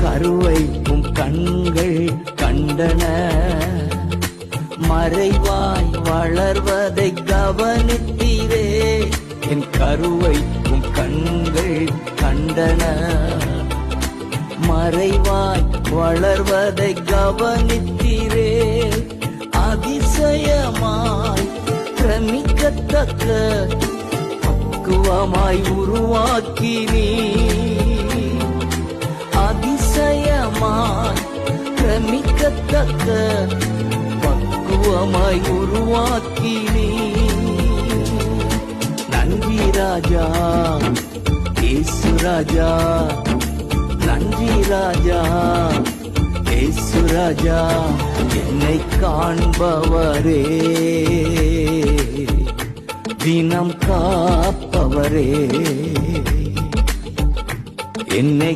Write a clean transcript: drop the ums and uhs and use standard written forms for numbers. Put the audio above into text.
கருவை உம் கண்கள் கண்டன. மறைவாய் வளர்வதை கவனித்தீரே, என் கருவை உம் கண்கள் கண்டன. மறைவாய் வளர்வதை கவனித்தீரே, அதிசயமாய் பிரமிக்கத்தக்க பக்குவமாய் உருவாக்கினீ. அதிசயமாய் பிரமிக்கத்தக்க பக்குவமாய் உருவாக்கினீ. நன்றி ராஜா இயேசு ராஜா, நன்றி ராஜா இயேசு ராஜா, என்னை காண்பவரே, தினம் காப்பவரே, என்னை